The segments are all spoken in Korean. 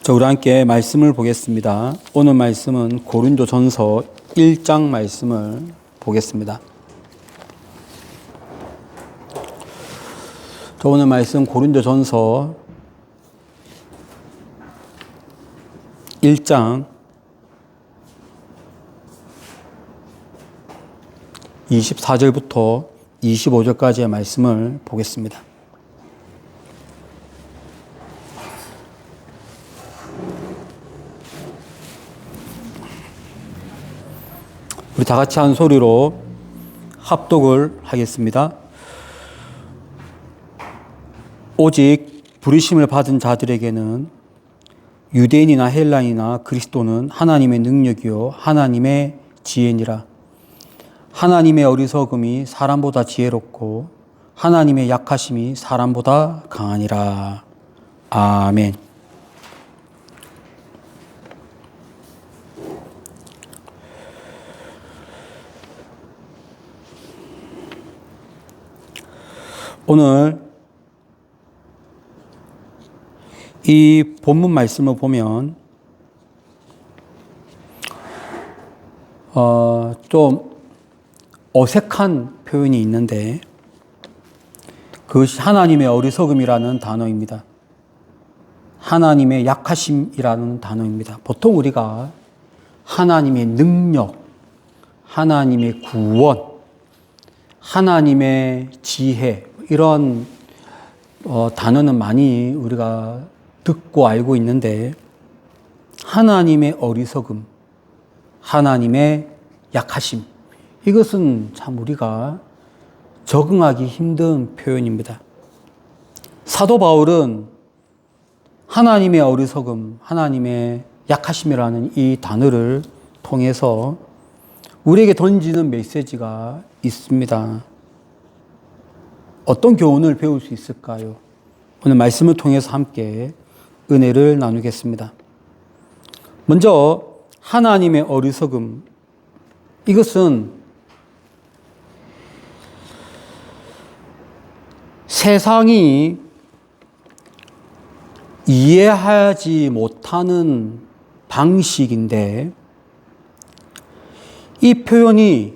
자, 우리 함께 말씀을 보겠습니다. 오늘 말씀은 고린도전서 1장 말씀을 보겠습니다. 자, 오늘 말씀 고린도전서 1장 24절부터 25절까지의 말씀을 보겠습니다. 우리 다 같이 한 소리로 합독을 하겠습니다. 오직 부르심을 받은 자들에게는 유대인이나 헬라인이나 그리스도는 하나님의 능력이요 하나님의 지혜니라. 하나님의 어리석음이 사람보다 지혜롭고 하나님의 약하심이 사람보다 강하니라. 아멘. 오늘 이 본문 말씀을 보면 좀 어색한 표현이 있는데 그것이 하나님의 어리석음이라는 단어입니다. 하나님의 약하심이라는 단어입니다. 보통 우리가 하나님의 능력, 하나님의 구원, 하나님의 지혜 이런 단어는 많이 우리가 듣고 알고 있는데 하나님의 어리석음, 하나님의 약하심 이것은 참 우리가 적응하기 힘든 표현입니다. 사도 바울은 하나님의 어리석음, 하나님의 약하심이라는 이 단어를 통해서 우리에게 던지는 메시지가 있습니다. 어떤 교훈을 배울 수 있을까요? 오늘 말씀을 통해서 함께 은혜를 나누겠습니다. 먼저 하나님의 어리석음, 이것은 세상이 이해하지 못하는 방식인데 이 표현이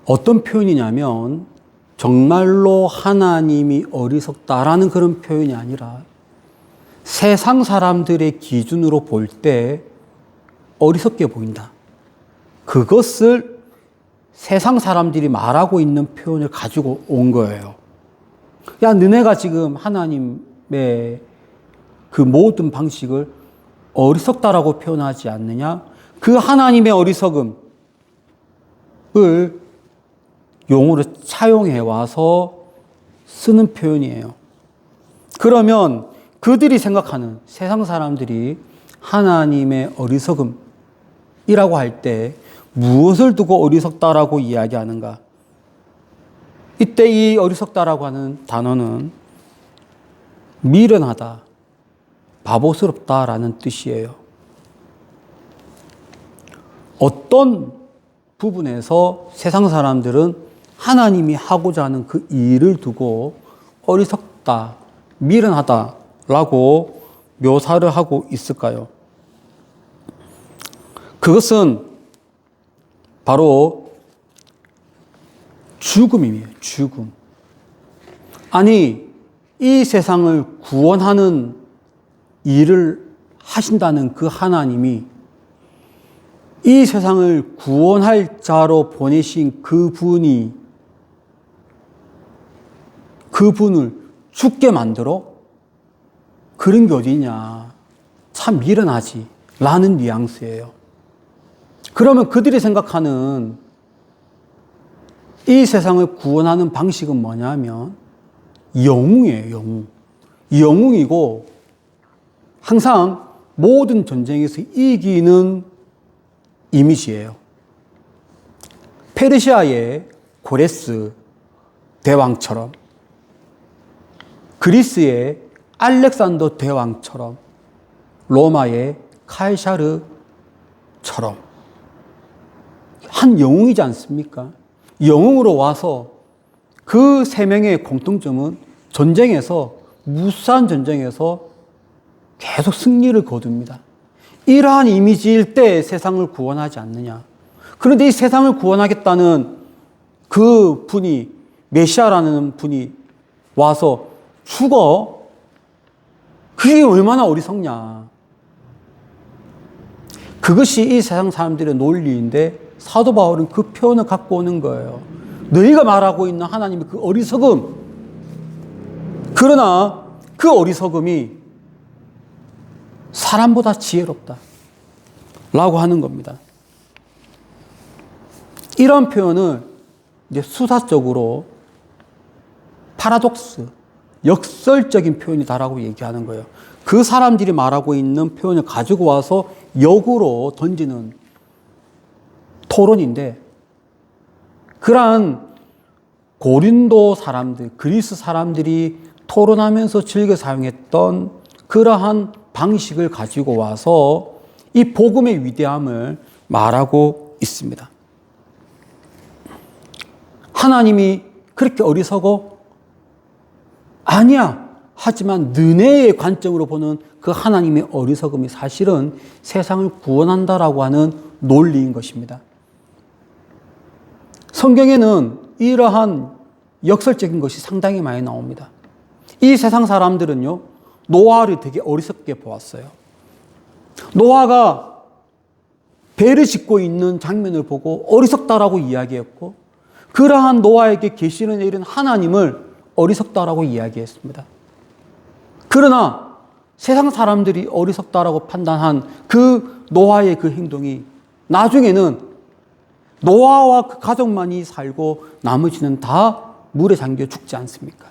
어떤 표현이냐면 정말로 하나님이 어리석다라는 그런 표현이 아니라 세상 사람들의 기준으로 볼 때 어리석게 보인다. 그것을 세상 사람들이 말하고 있는 표현을 가지고 온 거예요. 야, 너네가 지금 하나님의 그 모든 방식을 어리석다라고 표현하지 않느냐? 그 하나님의 어리석음을 용어로 차용해 와서 쓰는 표현이에요. 그러면 그들이 생각하는 세상 사람들이 하나님의 어리석음이라고 할 때 무엇을 두고 어리석다라고 이야기하는가? 이때 이 어리석다라고 하는 단어는 미련하다, 바보스럽다라는 뜻이에요. 어떤 부분에서 세상 사람들은 하나님이 하고자 하는 그 일을 두고 어리석다, 미련하다라고 묘사를 하고 있을까요? 그것은 바로 죽음이에요. 죽음. 아니, 이 세상을 구원하는 일을 하신다는 그 하나님이 이 세상을 구원할 자로 보내신 그분을 죽게 만들어? 그런 게 어디냐. 참 미련하지. 라는 뉘앙스예요. 그러면 그들이 생각하는 이 세상을 구원하는 방식은 뭐냐면 영웅이에요. 영웅. 영웅이고 항상 모든 전쟁에서 이기는 이미지예요. 페르시아의 고레스 대왕처럼, 그리스의 알렉산더 대왕처럼, 로마의 카이사르처럼 한 영웅이지 않습니까? 영웅으로 와서 그 세 명의 공통점은 전쟁에서, 무수한 전쟁에서 계속 승리를 거둡니다. 이러한 이미지일 때 세상을 구원하지 않느냐. 그런데 이 세상을 구원하겠다는 그 분이, 메시아라는 분이 와서 죽어. 그게 얼마나 어리석냐. 그것이 이 세상 사람들의 논리인데 사도 바울은 그 표현을 갖고 오는 거예요. 너희가 말하고 있는 하나님의 그 어리석음. 그러나 그 어리석음이 사람보다 지혜롭다. 라고 하는 겁니다. 이런 표현을 이제 수사적으로 파라독스, 역설적인 표현이다라고 얘기하는 거예요. 그 사람들이 말하고 있는 표현을 가지고 와서 역으로 던지는 토론인데, 그러한 고린도 사람들, 그리스 사람들이 토론하면서 즐겨 사용했던 그러한 방식을 가지고 와서 이 복음의 위대함을 말하고 있습니다. 하나님이 그렇게 어리석어? 아니야. 하지만 너네의 관점으로 보는 그 하나님의 어리석음이 사실은 세상을 구원한다라고 하는 논리인 것입니다. 성경에는 이러한 역설적인 것이 상당히 많이 나옵니다. 이 세상 사람들은요, 노아를 되게 어리석게 보았어요. 노아가 배를 짓고 있는 장면을 보고 어리석다라고 이야기했고, 그러한 노아에게 계시를 내린 하나님을 어리석다라고 이야기했습니다. 그러나 세상 사람들이 어리석다라고 판단한 그 노아의 그 행동이 나중에는 노아와 그 가족만이 살고 나머지는 다 물에 잠겨 죽지 않습니까?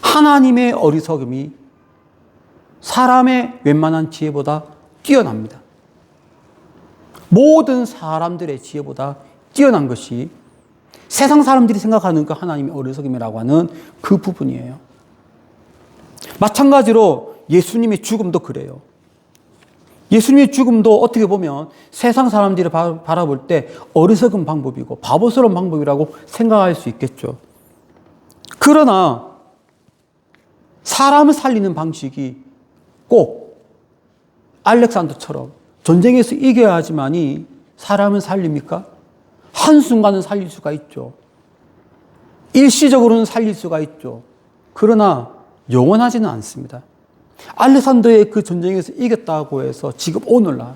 하나님의 어리석음이 사람의 웬만한 지혜보다 뛰어납니다. 모든 사람들의 지혜보다 뛰어난 것이 세상 사람들이 생각하는 그 하나님의 어리석음이라고 하는 그 부분이에요. 마찬가지로 예수님의 죽음도 그래요. 예수님의 죽음도 어떻게 보면 세상 사람들이 바라볼 때 어리석은 방법이고 바보스러운 방법이라고 생각할 수 있겠죠. 그러나 사람을 살리는 방식이 꼭 알렉산더처럼 전쟁에서 이겨야 하지만이 사람을 살립니까? 한순간은 살릴 수가 있죠. 일시적으로는 살릴 수가 있죠. 그러나 영원하지는 않습니다. 알렉산더의 그 전쟁에서 이겼다고 해서 지금 오늘날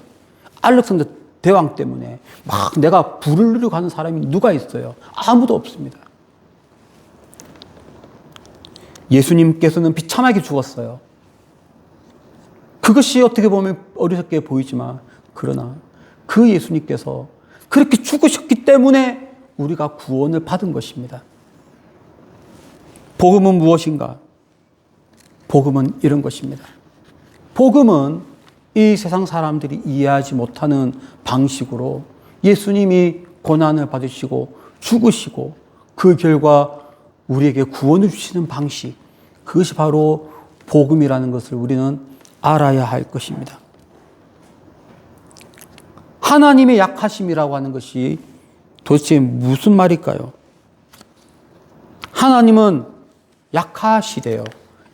알렉산더 대왕 때문에 막 내가 부를 누리고 가는 사람이 누가 있어요? 아무도 없습니다. 예수님께서는 비참하게 죽었어요. 그것이 어떻게 보면 어리석게 보이지만, 그러나 그 예수님께서 그렇게 죽으셨기 때문에 우리가 구원을 받은 것입니다. 복음은 무엇인가? 복음은 이런 것입니다. 복음은 이 세상 사람들이 이해하지 못하는 방식으로 예수님이 고난을 받으시고 죽으시고 그 결과 우리에게 구원을 주시는 방식, 그것이 바로 복음이라는 것을 우리는 알아야 할 것입니다. 하나님의 약하심이라고 하는 것이 도대체 무슨 말일까요? 하나님은 약하시대요.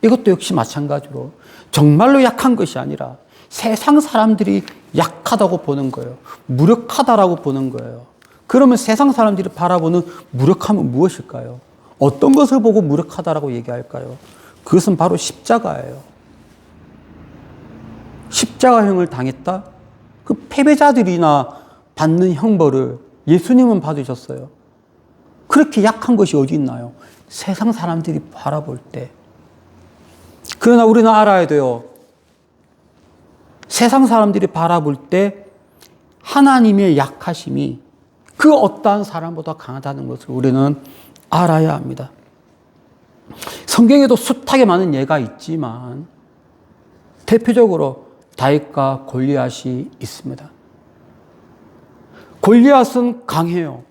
이것도 역시 마찬가지로 정말로 약한 것이 아니라 세상 사람들이 약하다고 보는 거예요. 무력하다라고 보는 거예요. 그러면 세상 사람들이 바라보는 무력함은 무엇일까요? 어떤 것을 보고 무력하다라고 얘기할까요? 그것은 바로 십자가예요. 십자가형을 당했다? 그 패배자들이나 받는 형벌을 예수님은 받으셨어요. 그렇게 약한 것이 어디 있나요? 세상 사람들이 바라볼 때. 그러나 우리는 알아야 돼요. 세상 사람들이 바라볼 때 하나님의 약하심이 그 어떠한 사람보다 강하다는 것을 우리는 알아야 합니다. 성경에도 숱하게 많은 예가 있지만 대표적으로 다윗과 골리앗이 있습니다. 골리앗은 강해요.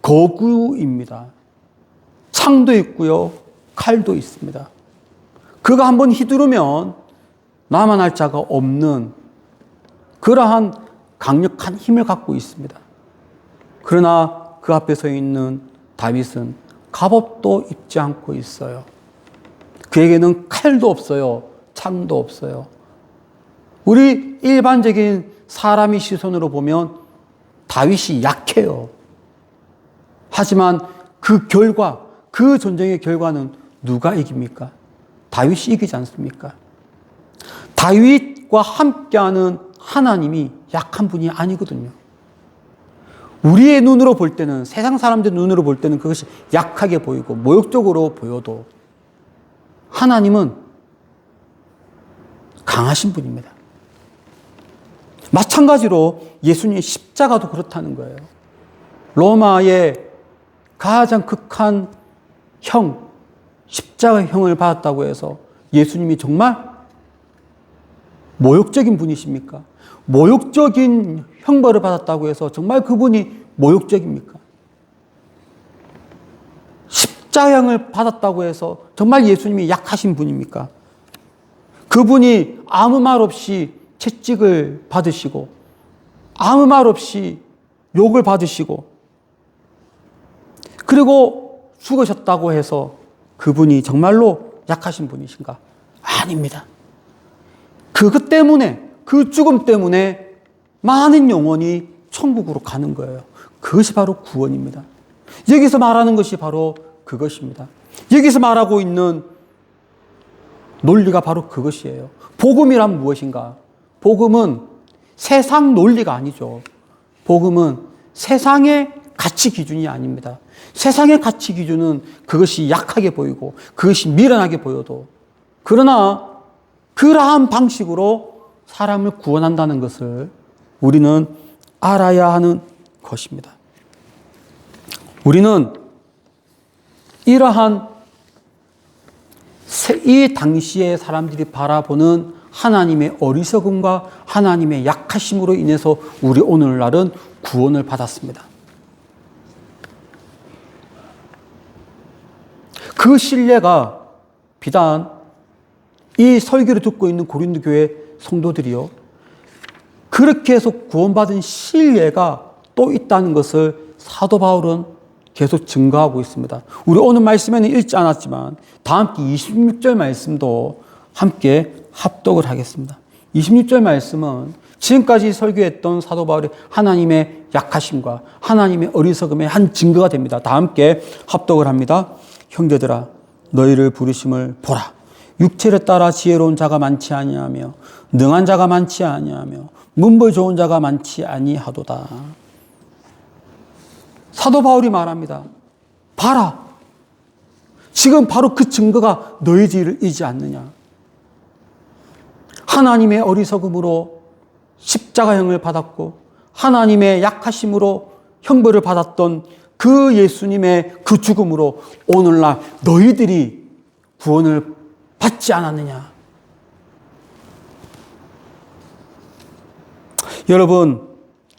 거구입니다. 창도 있고요, 칼도 있습니다. 그가 한번 휘두르면 나만할 자가 없는 그러한 강력한 힘을 갖고 있습니다. 그러나 그 앞에 서 있는 다윗은 갑옷도 입지 않고 있어요. 그에게는 칼도 없어요. 창도 없어요. 우리 일반적인 사람의 시선으로 보면 다윗이 약해요. 하지만 그 결과, 그 전쟁의 결과는 누가 이깁니까? 다윗이 이기지 않습니까? 다윗과 함께하는 하나님이 약한 분이 아니거든요. 우리의 눈으로 볼 때는, 세상 사람들 눈으로 볼 때는 그것이 약하게 보이고 모욕적으로 보여도 하나님은 강하신 분입니다. 마찬가지로 예수님의 십자가도 그렇다는 거예요. 로마의 가장 극한 형, 십자가형을 받았다고 해서 예수님이 정말 모욕적인 분이십니까? 모욕적인 형벌을 받았다고 해서 정말 그분이 모욕적입니까? 십자가형을 받았다고 해서 정말 예수님이 약하신 분입니까? 그분이 아무 말 없이 채찍을 받으시고 아무 말 없이 욕을 받으시고 그리고 죽으셨다고 해서 그분이 정말로 약하신 분이신가? 아닙니다. 그것 때문에, 그 죽음 때문에 많은 영혼이 천국으로 가는 거예요. 그것이 바로 구원입니다. 여기서 말하는 것이 바로 그것입니다. 여기서 말하고 있는 논리가 바로 그것이에요. 복음이란 무엇인가? 복음은 세상 논리가 아니죠. 복음은 세상의 가치 기준이 아닙니다. 세상의 가치 기준은 그것이 약하게 보이고 그것이 미련하게 보여도 그러나 그러한 방식으로 사람을 구원한다는 것을 우리는 알아야 하는 것입니다. 우리는 이러한 이 당시에 사람들이 바라보는 하나님의 어리석음과 하나님의 약하심으로 인해서 우리 오늘날은 구원을 받았습니다. 그 신뢰가 비단 이 설교를 듣고 있는 고린도 교회 성도들이요, 그렇게 해서 구원받은 신뢰가 또 있다는 것을 사도 바울은 계속 증거하고 있습니다. 우리 오늘 말씀에는 읽지 않았지만 다 함께 26절 말씀도 함께 합독을 하겠습니다. 26절 말씀은 지금까지 설교했던 사도 바울의 하나님의 약하심과 하나님의 어리석음의 한 증거가 됩니다. 다 함께 합독을 합니다. 형제들아, 너희를 부르심을 보라. 육체를 따라 지혜로운 자가 많지 아니하며 능한 자가 많지 아니하며 문벌 좋은 자가 많지 아니하도다. 사도 바울이 말합니다. 봐라. 지금 바로 그 증거가 너희들이지 않느냐. 하나님의 어리석음으로 십자가형을 받았고 하나님의 약하심으로 형벌을 받았던 그 예수님의 그 죽음으로 오늘날 너희들이 구원을 받지 않았느냐. 여러분,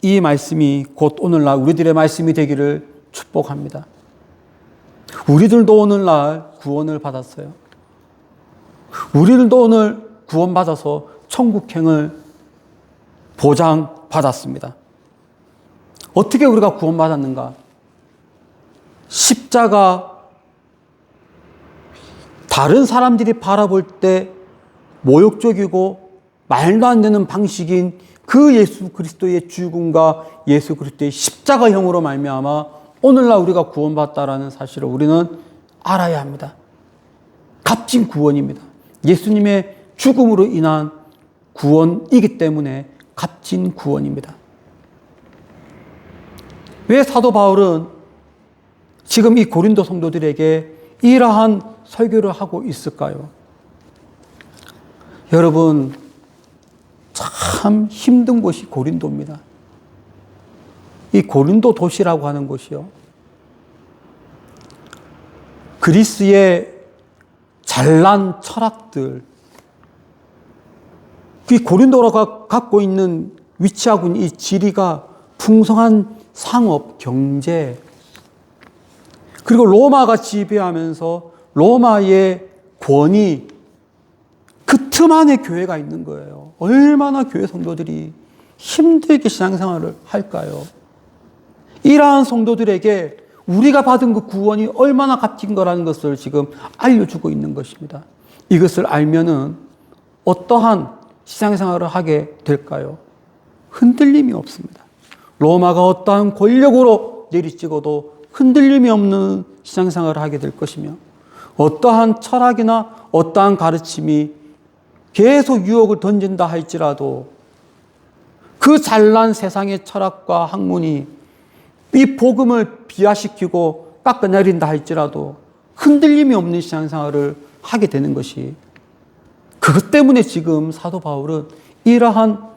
이 말씀이 곧 오늘날 우리들의 말씀이 되기를 축복합니다. 우리들도 오늘날 구원을 받았어요. 우리들도 오늘 구원받아서 천국행을 보장받았습니다. 어떻게 우리가 구원받았는가? 십자가, 다른 사람들이 바라볼 때 모욕적이고 말도 안 되는 방식인 그 예수 그리스도의 죽음과 예수 그리스도의 십자가형으로 말미암아 오늘날 우리가 구원받았다라는 사실을 우리는 알아야 합니다. 값진 구원입니다. 예수님의 죽음으로 인한 구원이기 때문에 값진 구원입니다. 왜 사도 바울은 지금 이 고린도 성도들에게 이러한 설교를 하고 있을까요? 여러분, 참 힘든 곳이 고린도입니다. 이 고린도 도시라고 하는 곳이요, 그리스의 잘난 철학들, 이 고린도가 갖고 있는 위치하고 있는 이 지리가 풍성한 상업, 경제, 그리고 로마가 지배하면서 로마의 권위, 그 틈 안에 교회가 있는 거예요. 얼마나 교회 성도들이 힘들게 신앙생활을 할까요? 이러한 성도들에게 우리가 받은 그 구원이 얼마나 값진 거라는 것을 지금 알려주고 있는 것입니다. 이것을 알면은 어떠한 신앙생활을 하게 될까요? 흔들림이 없습니다. 로마가 어떠한 권력으로 내리찍어도 흔들림이 없는 신앙생활을 하게 될 것이며, 어떠한 철학이나 어떠한 가르침이 계속 유혹을 던진다 할지라도 그 잘난 세상의 철학과 학문이 이 복음을 비하시키고 깎아내린다 할지라도 흔들림이 없는 신앙생활을 하게 되는 것이, 그것 때문에 지금 사도 바울은 이러한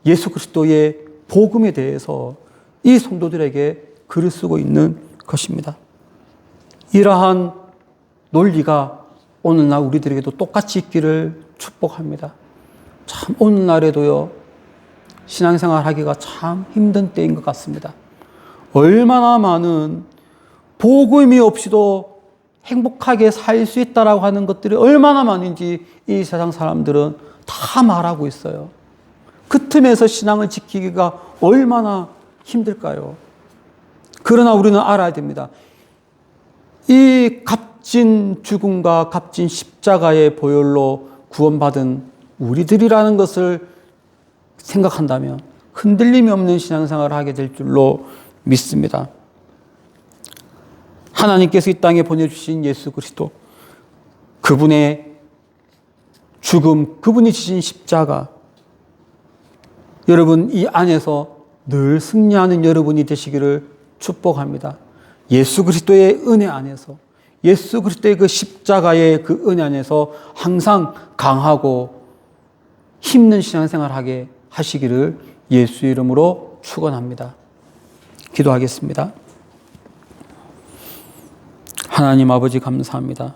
예수 그리스도의 복음에 대해서 이 성도들에게 글을 쓰고 있는 것입니다. 이러한 논리가 오늘날 우리들에게도 똑같이 있기를 축복합니다. 참 오늘날에도요, 신앙생활 하기가 참 힘든 때인 것 같습니다. 얼마나 많은 복음이 없이도 행복하게 살 수 있다라고 하는 것들이 얼마나 많은지 이 세상 사람들은 다 말하고 있어요. 그 틈에서 신앙을 지키기가 얼마나 힘들까요? 그러나 우리는 알아야 됩니다. 이 값진 죽음과 값진 십자가의 보혈로 구원받은 우리들이라는 것을 생각한다면 흔들림이 없는 신앙생활을 하게 될 줄로 믿습니다. 하나님께서 이 땅에 보내주신 예수 그리스도, 그분의 죽음, 그분이 지신 십자가, 여러분 이 안에서 늘 승리하는 여러분이 되시기를 축복합니다. 예수 그리스도의 은혜 안에서, 예수 그리스도의 그 십자가의 그 은혜 안에서 항상 강하고 힘든 신앙생활을 하게 하시기를 예수의 이름으로 축원합니다. 기도하겠습니다. 하나님 아버지 감사합니다.